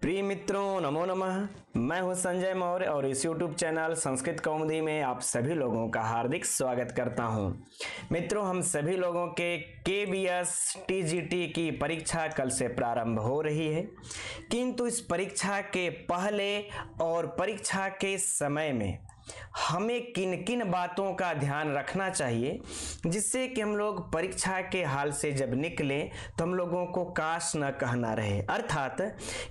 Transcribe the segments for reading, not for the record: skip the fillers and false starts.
प्रिय मित्रों, नमो नमः। मैं हूं संजय मौर्य और इस YouTube चैनल संस्कृत कौमुदी में आप सभी लोगों का हार्दिक स्वागत करता हूं। मित्रों, हम सभी लोगों के KBS TGT की परीक्षा कल से प्रारंभ हो रही है, किंतु इस परीक्षा के पहले और परीक्षा के समय में हमें किन किन बातों का ध्यान रखना चाहिए, जिससे कि हम लोग परीक्षा के हाल से जब निकले तो हम लोगों को काश न कहना रहे, अर्थात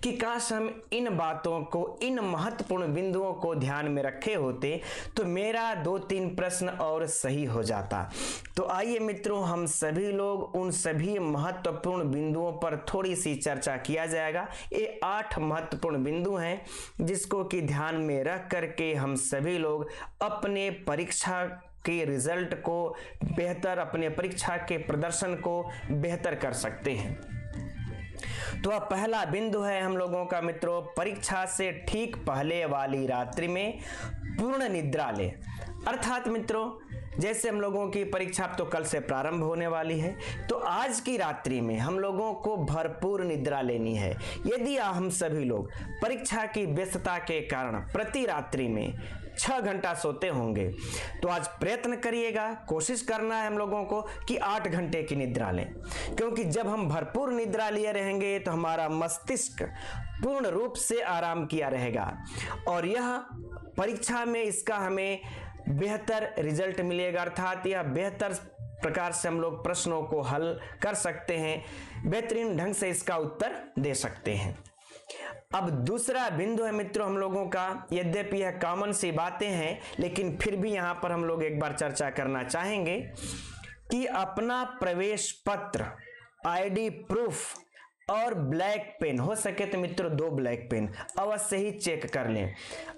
कि काश हम इन बातों को, इन महत्वपूर्ण बिंदुओं को ध्यान में रखे होते तो मेरा 2-3 प्रश्न और सही हो जाता। तो आइए मित्रों, हम सभी लोग उन सभी महत्वपूर्ण बिंदुओं पर थोड़ी सी चर्चा किया जाएगा। ये 8 महत्वपूर्ण बिंदु हैं जिसको कि ध्यान में रख करके हम सभी लोग अपने परीक्षा के रिजल्ट को बेहतर, अपने परीक्षा के प्रदर्शन को बेहतर कर सकते हैं। तो अब पहला बिंदु है हम लोगों का मित्रों, परीक्षा से ठीक पहले वाली रात्रि में पूर्ण निद्रा ले। अर्थात मित्रों, जैसे हम लोगों की परीक्षा तो कल से प्रारंभ होने वाली है, तो आज की रात्रि में हम लोगों को भरपूर निद्रा लेनी है। यदि हम सभी लोग परीक्षा की व्यस्तता के कारण प्रति रात्रि में 6 घंटा सोते होंगे, तो आज प्रयत्न करिएगा, कोशिश करना है हम लोगों को कि 8 घंटे की निद्रा लें, क्योंकि जब हम भरपूर निद्रा लिए रहेंगे तो हमारा मस्तिष्क पूर्ण रूप से आराम किया रहेगा और यह परीक्षा में इसका हमें बेहतर रिजल्ट मिलेगा। अर्थात यह बेहतर प्रकार से हम लोग प्रश्नों को हल कर सकते हैं, बेहतरीन ढंग से इसका उत्तर दे सकते हैं। अब दूसरा बिंदु है मित्रों हम लोगों का, यद्यपि यह कॉमन सी बातें हैं लेकिन फिर भी यहां पर हम लोग एक बार चर्चा करना चाहेंगे कि अपना प्रवेश पत्र, ID प्रूफ और ब्लैक पेन, हो सके तो मित्रों 2 ब्लैक पेन अवश्य ही चेक कर लें।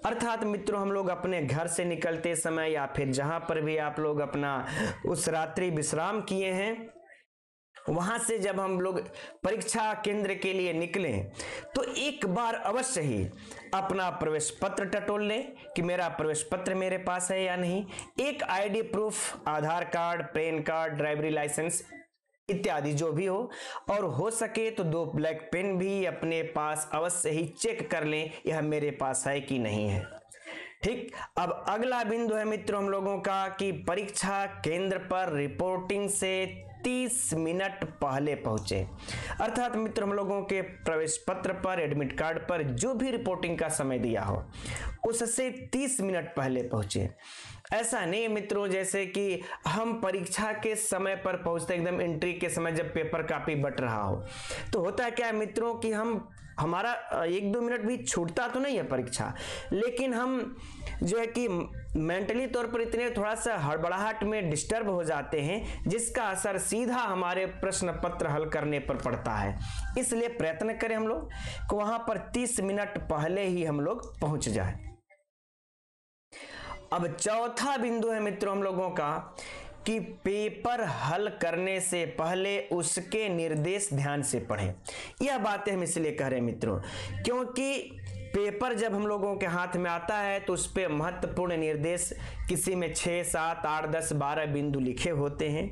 अर्थात मित्रों, हम लोग अपने घर से निकलते समय या फिर जहां पर भी आप लोग अपना उस रात्रि विश्राम किए हैं, वहां से जब हम लोग परीक्षा केंद्र के लिए निकले तो एक बार अवश्य ही अपना प्रवेश पत्र टटोल लें कि मेरा प्रवेश पत्र मेरे पास है या नहीं। एक ID प्रूफ, आधार कार्ड, पैन कार्ड, ड्राइवरी लाइसेंस इत्यादि जो भी हो, और हो सके तो 2 ब्लैक पेन भी अपने पास अवश्य ही चेक कर लें यह मेरे पास है कि नहीं है। ठीक, अब अगला बिंदु है मित्रों हम लोगों का कि परीक्षा केंद्र पर रिपोर्टिंग से 30 मिनट पहले पहुंचे। अर्थात मित्रों, हम लोगों के प्रवेश पत्र पर, एडमिट कार्ड पर जो भी रिपोर्टिंग का समय दिया हो उससे 30 मिनट पहले पहुंचे। ऐसा नहीं मित्रों जैसे कि हम परीक्षा के समय पर पहुंचते, एकदम एंट्री के समय जब पेपर कापी बट रहा हो, तो होता क्या है मित्रों कि हमारा 1-2 मिनट भी छूटता तो नहीं है परीक्षा, लेकिन हम जो है कि मेंटली तौर पर इतने थोड़ा सा हड़बड़ाहट में डिस्टर्ब हो जाते हैं, जिसका असर सीधा हमारे प्रश्न पत्र हल करने पर पड़ता है। इसलिए प्रयत्न करें हम लोग कि वहां पर 30 मिनट पहले ही हम लोग पहुंच जाए। अब चौथा बिंदु है मित्रों हम लोगों का कि पेपर हल करने से पहले उसके निर्देश ध्यान से पढ़ें। यह बातें हम इसलिए कह रहे हैं मित्रों, क्योंकि पेपर जब हम लोगों के हाथ में आता है तो उस पे महत्वपूर्ण निर्देश, किसी में 6, 7, 8, 10, 12 बिंदु लिखे होते हैं।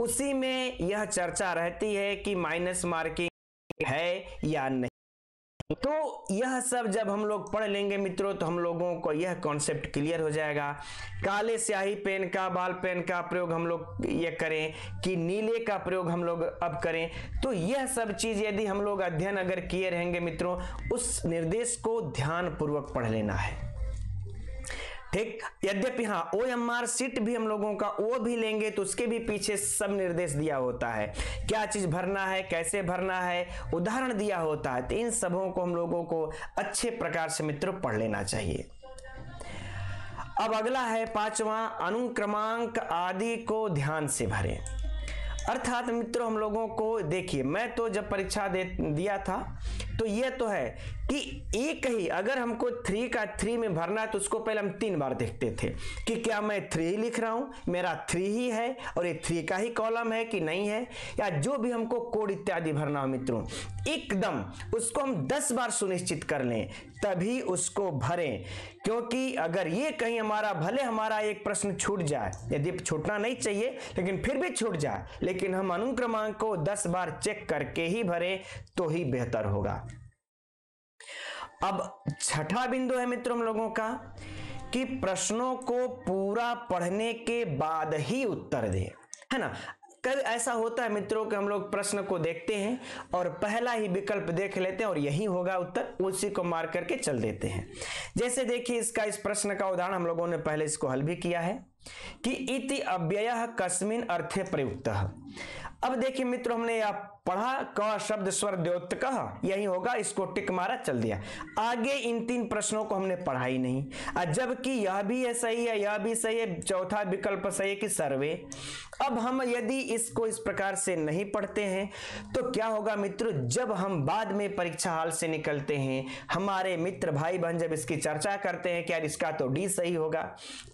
उसी में यह चर्चा रहती है कि माइनस मार्किंग है या नहीं। तो यह सब जब हम लोग पढ़ लेंगे मित्रों तो हम लोगों को यह कॉन्सेप्ट क्लियर हो जाएगा। काले स्याही पेन का, बाल पेन का प्रयोग हम लोग ये करें कि नीले का प्रयोग हम लोग अब करें, तो यह सब चीज यदि हम लोग अध्ययन अगर किए रहेंगे मित्रों, उस निर्देश को ध्यान पूर्वक पढ़ लेना है। ठीक, यद्यपि हाँ OMR शीट भी हम लोगों का वो भी लेंगे तो उसके भी पीछे सब निर्देश दिया होता है, क्या चीज भरना है, कैसे भरना है, उदाहरण दिया होता है। तो इन सबों को हम लोगों को अच्छे प्रकार से मित्रों पढ़ लेना चाहिए। अब अगला है 5वां, अनुक्रमांक आदि को ध्यान से भरें। अर्थात मित्रों हम लोगों को देखिए, मैं तो जब परीक्षा दिया था तो यह तो है कि एक ही, अगर हमको 3 का 3 में भरना है तो उसको पहले हम 3 बार देखते थे कि क्या मैं 3 ही लिख रहा हूं, मेरा 3 ही है और ये 3 का ही कॉलम है कि नहीं है, या जो भी हमको कोड इत्यादि भरना हो मित्रों, एकदम उसको हम 10 बार सुनिश्चित कर लें तभी उसको भरें। क्योंकि अगर ये कहीं हमारा, भले हमारा एक प्रश्न छूट जाए, यदि छूटना नहीं चाहिए लेकिन फिर भी छूट जाए, लेकिन हम अनुक्रमांक को 10 बार चेक करके ही भरें तो ही बेहतर होगा। अब छठा बिंदु है मित्रों हम लोगों का कि प्रश्नों को पूरा पढ़ने के बाद ही उत्तर दें, है ना। कभी ऐसा होता है मित्रों कि हम लोग प्रश्न को देखते हैं और पहला ही विकल्प देख लेते हैं और यही होगा उत्तर, उसी को मार करके चल देते हैं। जैसे देखिए इस प्रश्न का उदाहरण हम लोगों ने पहले इसको हल भी किया है कि इति अव्ययः कस्मिन् अर्थे प्रयुक्तः। अब देखिए मित्रों हमने यह पढ़ा क शब्द स्वर द्योतकः, यही होगा, इसको टिक मारा चल दिया। आगे इन 3 प्रश्नों को हमने पढ़ा ही नहीं, जबकि यह भी है सही है, यह भी सही है, चौथा विकल्प सही है कि सर्वे। अब हम यदि इसको इस प्रकार से नहीं पढ़ते हैं तो क्या होगा मित्रों, जब हम बाद में परीक्षा हाल से निकलते हैं, हमारे मित्र भाई बहन जब इसकी चर्चा करते हैं कि यार इसका तो डी सही होगा,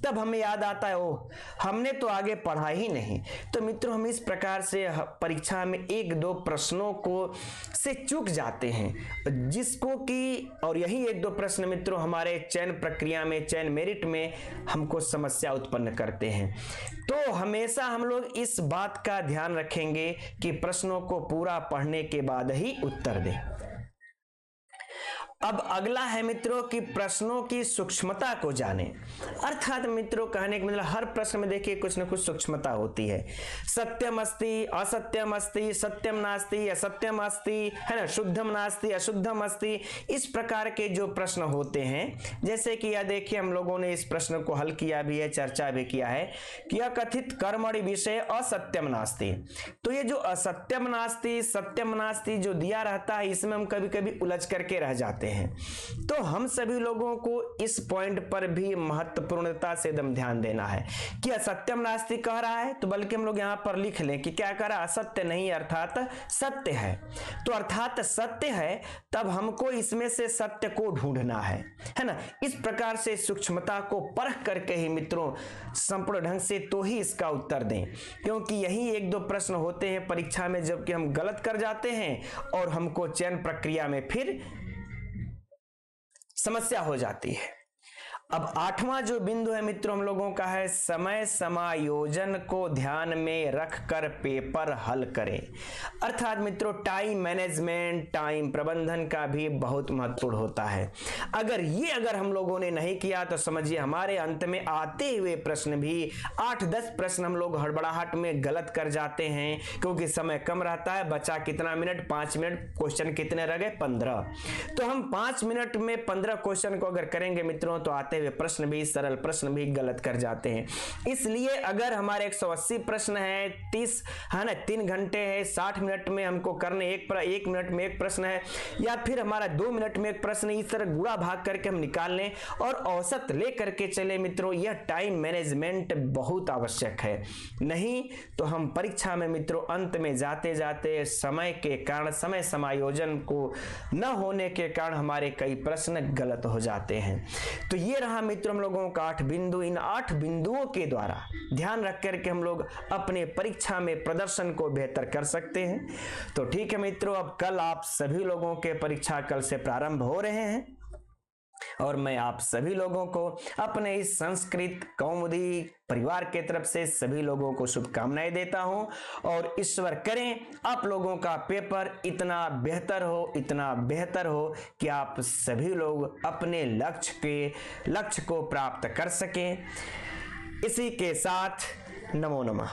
तब हमें याद आता है ओह हमने तो आगे पढ़ा ही नहीं। तो मित्रों हम इस प्रकार से परीक्षा में 1-2 प्रश्नों को से चूक जाते हैं, जिसको कि और यही 1-2 प्रश्न मित्रों हमारे चयन प्रक्रिया में, चयन मेरिट में हमको समस्या उत्पन्न करते हैं। तो हमेशा हम लोग इस बात का ध्यान रखेंगे कि प्रश्नों को पूरा पढ़ने के बाद ही उत्तर दें। अब अगला है मित्रों कि प्रश्नों की सूक्ष्मता को जानें। अर्थात मित्रों कहने का मतलब हर प्रश्न में देखिए कुछ न कुछ सूक्ष्मता होती है। सत्यम अस्ति, असत्यम अस्ति, सत्यम नास्ति, असत्यम अस्ति, है ना, शुद्धम नास्ति, अशुद्धम अस्ति, इस प्रकार के जो प्रश्न होते हैं। जैसे कि यह देखिए हम लोगों ने इस प्रश्न को हल किया भी है, चर्चा भी किया है कि यह कथित कर्मणि विषय असत्यम नास्ति। तो ये जो असत्यम नास्ति, सत्यम नास्ति जो दिया रहता है, इसमें हम कभी कभी उलझ करके रह जाते हैं। तो हम सभी लोगों को इस पॉइंट पर भी महत्वपूर्णता से एकदम ध्यान देना है कि असत्यम नास्ति कह रहा है, तो बल्कि हम लोग यहां पर लिख लें कि क्या कह रहा है, असत्य नहीं अर्थात सत्य है। तो अर्थात सत्य है, तब हमको इसमें से सत्य को ढूंढना है ना। इस प्रकार से सूक्ष्मता को परख करके ही मित्रों संपूर्ण ढंग से तो ही इसका उत्तर दें, क्योंकि यही 1-2 प्रश्न होते हैं परीक्षा में जबकि हम गलत कर जाते हैं और हमको चयन प्रक्रिया में फिर समस्या हो जाती है। अब 8वां जो बिंदु है मित्रों हम लोगों का है समय समायोजन को ध्यान में रखकर पेपर हल करें। अर्थात मित्रों टाइम मैनेजमेंट, टाइम प्रबंधन का भी बहुत महत्वपूर्ण होता है। अगर हम लोगों ने नहीं किया तो समझिए हमारे अंत में आते हुए प्रश्न भी 8-10 प्रश्न हम लोग हड़बड़ाहट में गलत कर जाते हैं, क्योंकि समय कम रहता है। बचा कितना मिनट, 5 मिनट, क्वेश्चन कितने रह गए, 15। तो हम 5 मिनट में 15 क्वेश्चन को अगर करेंगे मित्रों तो आते हुए प्रश्न भी, सरल प्रश्न भी गलत कर जाते हैं। इसलिए अगर हमारे 180 प्रश्न है, 30 है ना, 3 घंटे है, 60 मिनट में हमको करने 1 मिनट में 1 प्रश्न है, या फिर हमारा 2 मिनट में 1 प्रश्न, इस तरह गुणा भाग करके हम निकाल लें और औसत ले करके चले मित्रों, यह टाइम मैनेजमेंट बहुत आवश्यक है। नहीं तो हम परीक्षा में मित्रों अंत में जाते जाते समय के कारण, समय समायोजन को न होने के कारण हमारे कई प्रश्न गलत हो जाते हैं। तो ये रहा मित्रों हम लोगों का 8 बिंदु। इन 8 बिंदुओं के द्वारा ध्यान रख करके हम लोग अपने परीक्षा में प्रदर्शन को बेहतर कर सकते हैं। तो ठीक है मित्रों, अब कल आप सभी लोगों के परीक्षा कल से प्रारंभ हो रहे हैं और मैं आप सभी लोगों को अपने इस संस्कृत कौमुदी परिवार के तरफ से सभी लोगों को शुभकामनाएं देता हूं और ईश्वर करें आप लोगों का पेपर इतना बेहतर हो कि आप सभी लोग अपने लक्ष्य को प्राप्त कर सकें। इसी के साथ नमो नमः।